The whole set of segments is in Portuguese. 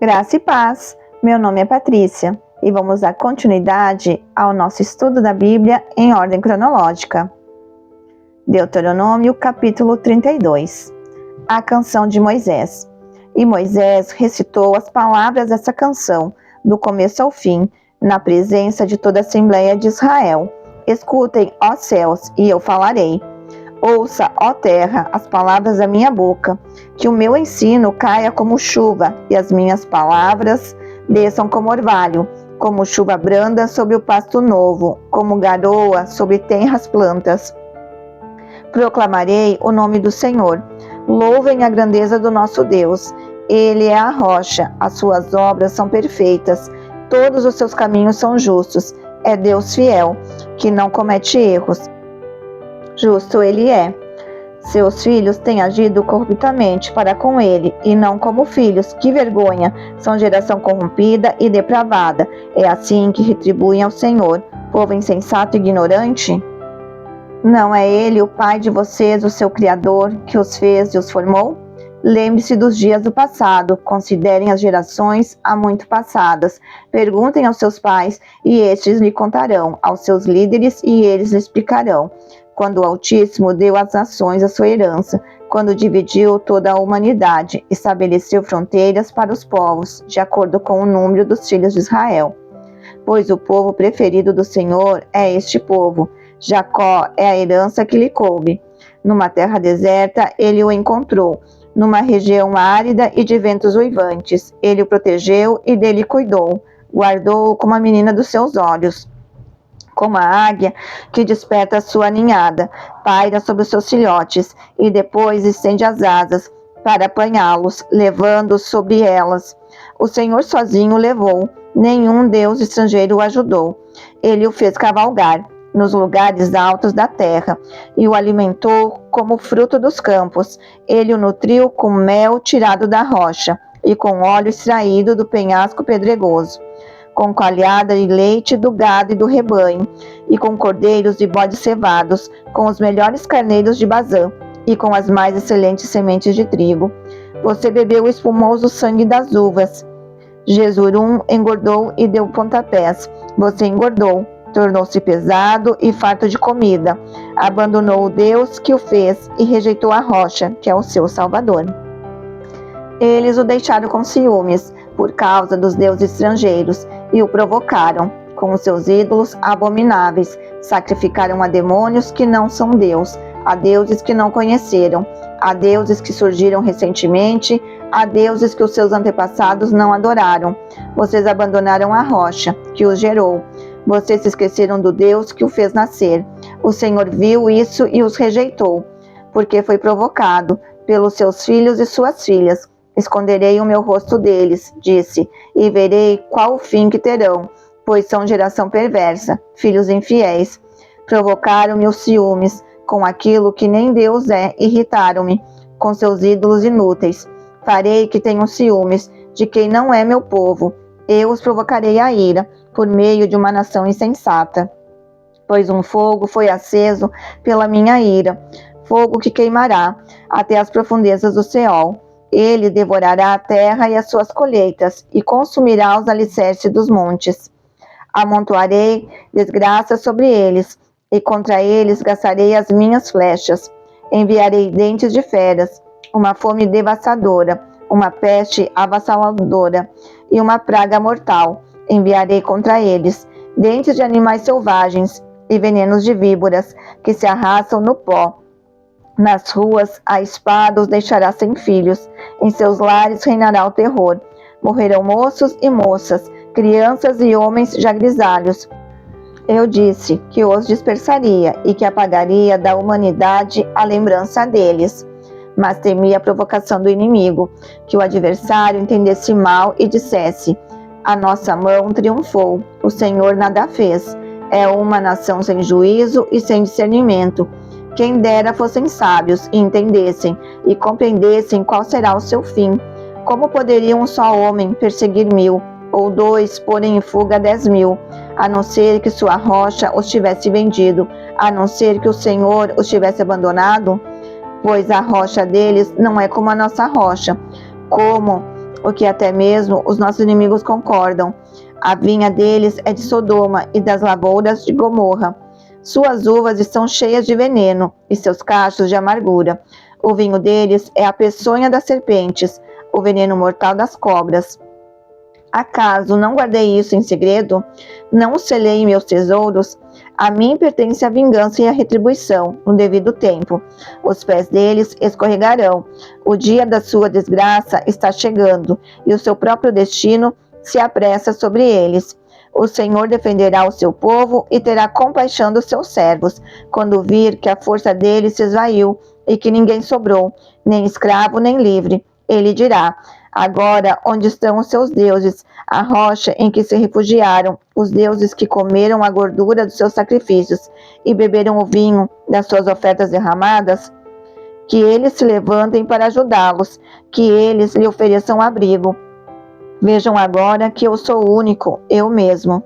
Graça e paz, meu nome é Patrícia e vamos dar continuidade ao nosso estudo da Bíblia em ordem cronológica. Deuteronômio capítulo 32, a canção de Moisés. E Moisés recitou as palavras dessa canção, do começo ao fim, na presença de toda a Assembleia de Israel. Escutem, ó céus, e eu falarei. Ouça, ó terra, as palavras da minha boca, que o meu ensino caia como chuva e as minhas palavras desçam como orvalho, como chuva branda sobre o pasto novo, como garoa sobre tenras plantas. Proclamarei o nome do Senhor. Louvem a grandeza do nosso Deus. Ele é a rocha, as suas obras são perfeitas, todos os seus caminhos são justos. É Deus fiel, que não comete erros. Justo ele é. Seus filhos têm agido corruptamente para com ele, e não como filhos. Que vergonha! São geração corrompida e depravada. É assim que retribuem ao Senhor, povo insensato e ignorante? Não é ele o pai de vocês, o seu Criador, que os fez e os formou? Lembre-se dos dias do passado, considerem as gerações há muito passadas. Perguntem aos seus pais, e estes lhe contarão, aos seus líderes, e eles lhe explicarão. Quando o Altíssimo deu às nações a sua herança, quando dividiu toda a humanidade, estabeleceu fronteiras para os povos, de acordo com o número dos filhos de Israel. Pois o povo preferido do Senhor é este povo. Jacó é a herança que lhe coube. Numa terra deserta, ele o encontrou. Numa região árida e de ventos uivantes, ele o protegeu e dele cuidou. Guardou-o como a menina dos seus olhos. Como a águia que desperta a sua ninhada, paira sobre os seus filhotes e depois estende as asas para apanhá-los, levando-os sobre elas. O Senhor sozinho o levou, nenhum Deus estrangeiro o ajudou. Ele o fez cavalgar nos lugares altos da terra e o alimentou como fruto dos campos. Ele o nutriu com mel tirado da rocha e com óleo extraído do penhasco pedregoso, com coalhada e leite do gado e do rebanho, e com cordeiros e bodes cevados, com os melhores carneiros de Bazã, e com as mais excelentes sementes de trigo. Você bebeu o espumoso sangue das uvas. Jesurum engordou e deu pontapés. Você engordou, tornou-se pesado e farto de comida. Abandonou o Deus que o fez e rejeitou a rocha, que é o seu Salvador. Eles o deixaram com ciúmes, por causa dos deuses estrangeiros, e o provocaram com os seus ídolos abomináveis. Sacrificaram a demônios que não são Deus, a deuses que não conheceram, a deuses que surgiram recentemente, a deuses que os seus antepassados não adoraram. Vocês abandonaram a rocha que os gerou. Vocês se esqueceram do Deus que o fez nascer. O Senhor viu isso e os rejeitou, porque foi provocado pelos seus filhos e suas filhas. Esconderei o meu rosto deles, disse, e verei qual o fim que terão, pois são geração perversa, filhos infiéis. Provocaram-me os ciúmes, com aquilo que nem Deus é, irritaram-me, com seus ídolos inúteis. Farei que tenham ciúmes de quem não é meu povo. Eu os provocarei a ira, por meio de uma nação insensata. Pois um fogo foi aceso pela minha ira, fogo que queimará até as profundezas do Seol. Ele devorará a terra e as suas colheitas, e consumirá os alicerces dos montes. Amontoarei desgraça sobre eles, e contra eles gastarei as minhas flechas. Enviarei dentes de feras, uma fome devastadora, uma peste avassaladora, e uma praga mortal. Enviarei contra eles dentes de animais selvagens, e venenos de víboras, que se arrastam no pó. Nas ruas, a espada os deixará sem filhos. Em seus lares reinará o terror. Morrerão moços e moças, crianças e homens já grisalhos. Eu disse que os dispersaria e que apagaria da humanidade a lembrança deles. Mas temi a provocação do inimigo, que o adversário entendesse mal e dissesse: a nossa mão triunfou, o Senhor nada fez. É uma nação sem juízo e sem discernimento. Quem dera fossem sábios e entendessem e compreendessem qual será o seu fim. Como poderia um só homem perseguir 1000, ou 2 porem em fuga 10.000, a não ser que sua rocha os tivesse vendido, a não ser que o Senhor os tivesse abandonado? Pois a rocha deles não é como a nossa rocha, como o que até mesmo os nossos inimigos concordam. A vinha deles é de Sodoma e das lavouras de Gomorra. Suas uvas estão cheias de veneno e seus cachos de amargura. O vinho deles é a peçonha das serpentes, o veneno mortal das cobras. Acaso não guardei isso em segredo? Não o selei em meus tesouros? A mim pertence a vingança e a retribuição, no devido tempo. Os pés deles escorregarão. O dia da sua desgraça está chegando, e o seu próprio destino se apressa sobre eles. O Senhor defenderá o seu povo e terá compaixão dos seus servos, quando vir que a força deles se esvaiu e que ninguém sobrou, nem escravo nem livre. Ele dirá: agora, onde estão os seus deuses, a rocha em que se refugiaram, os deuses que comeram a gordura dos seus sacrifícios e beberam o vinho das suas ofertas derramadas? Que eles se levantem para ajudá-los, que eles lhe ofereçam abrigo. Vejam agora que eu sou único, eu mesmo.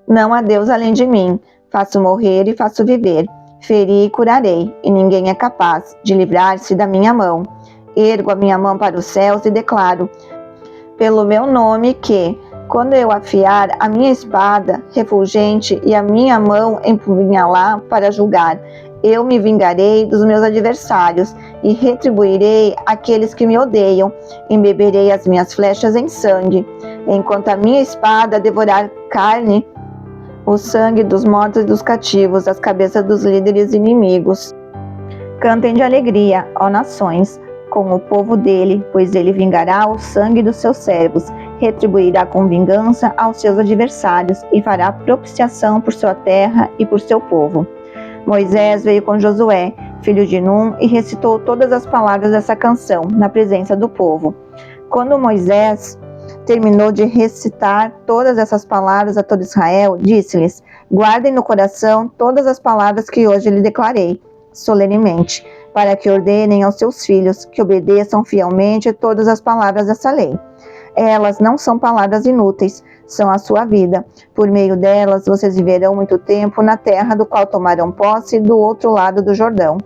Não há Deus além de mim. Faço morrer e faço viver. Feri e curarei, e ninguém é capaz de livrar-se da minha mão. Ergo a minha mão para os céus e declaro, pelo meu nome, que, quando eu afiar a minha espada refulgente e a minha mão empunhalar para julgar, eu me vingarei dos meus adversários e retribuirei aqueles que me odeiam, embeberei as minhas flechas em sangue, enquanto a minha espada devorar carne, o sangue dos mortos e dos cativos, as cabeças dos líderes inimigos. Cantem de alegria, ó nações, com o povo dele, pois ele vingará o sangue dos seus servos, retribuirá com vingança aos seus adversários e fará propiciação por sua terra e por seu povo. Moisés veio com Josué, filho de Num, e recitou todas as palavras dessa canção na presença do povo. Quando Moisés terminou de recitar todas essas palavras a todo Israel, disse-lhes: guardem no coração todas as palavras que hoje lhe declarei, solenemente, para que ordenem aos seus filhos que obedeçam fielmente todas as palavras dessa lei. Elas não são palavras inúteis, são a sua vida. Por meio delas, vocês viverão muito tempo na terra do qual tomaram posse do outro lado do Jordão.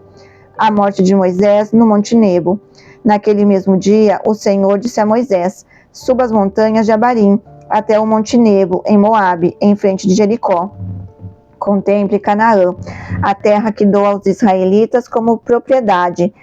A morte de Moisés no Monte Nebo. Naquele mesmo dia, o Senhor disse a Moisés: suba as montanhas de Abarim, até o Monte Nebo, em Moabe, em frente de Jericó. Contemple Canaã, a terra que dou aos israelitas como propriedade.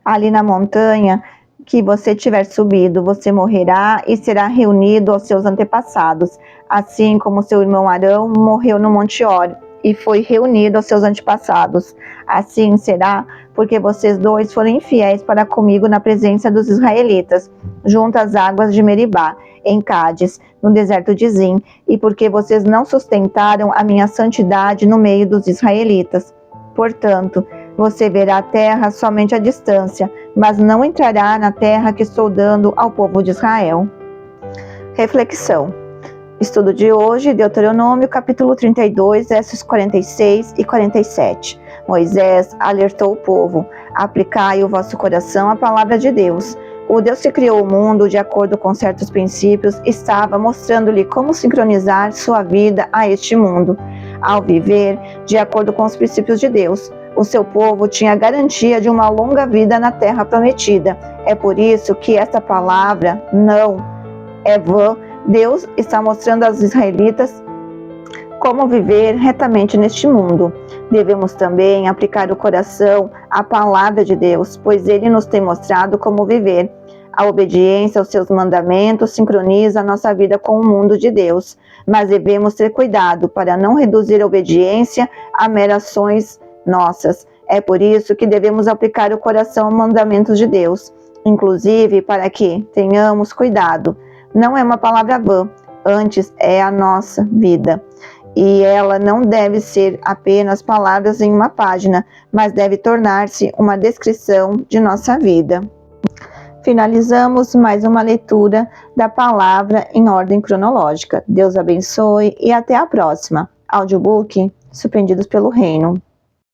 Ali na montanha que você tiver subido, você morrerá e será reunido aos seus antepassados, assim como seu irmão Arão morreu no Monte Hor e foi reunido aos seus antepassados. Assim será, porque vocês dois foram infiéis para comigo na presença dos israelitas, junto às águas de Meribá, em Cádiz, no deserto de Zim, e porque vocês não sustentaram a minha santidade no meio dos israelitas. Portanto, você verá a terra somente à distância, mas não entrará na terra que estou dando ao povo de Israel. Reflexão. Estudo de hoje, Deuteronômio, capítulo 32, versos 46 e 47. Moisés alertou o povo: aplicai o vosso coração à palavra de Deus. O Deus que criou o mundo de acordo com certos princípios estava mostrando-lhe como sincronizar sua vida a este mundo, ao viver de acordo com os princípios de Deus. O seu povo tinha a garantia de uma longa vida na terra prometida. É por isso que esta palavra, não, é vã. Deus está mostrando aos israelitas como viver retamente neste mundo. Devemos também aplicar o coração à palavra de Deus, pois Ele nos tem mostrado como viver. A obediência aos seus mandamentos sincroniza a nossa vida com o mundo de Deus, mas devemos ter cuidado para não reduzir a obediência a meras ações nossas. É por isso que devemos aplicar o coração aos mandamentos de Deus, inclusive para que tenhamos cuidado. Não é uma palavra vã, antes é a nossa vida. E ela não deve ser apenas palavras em uma página, mas deve tornar-se uma descrição de nossa vida. Finalizamos mais uma leitura da palavra em ordem cronológica. Deus abençoe e até a próxima. Audiobook Surpreendidos pelo Reino.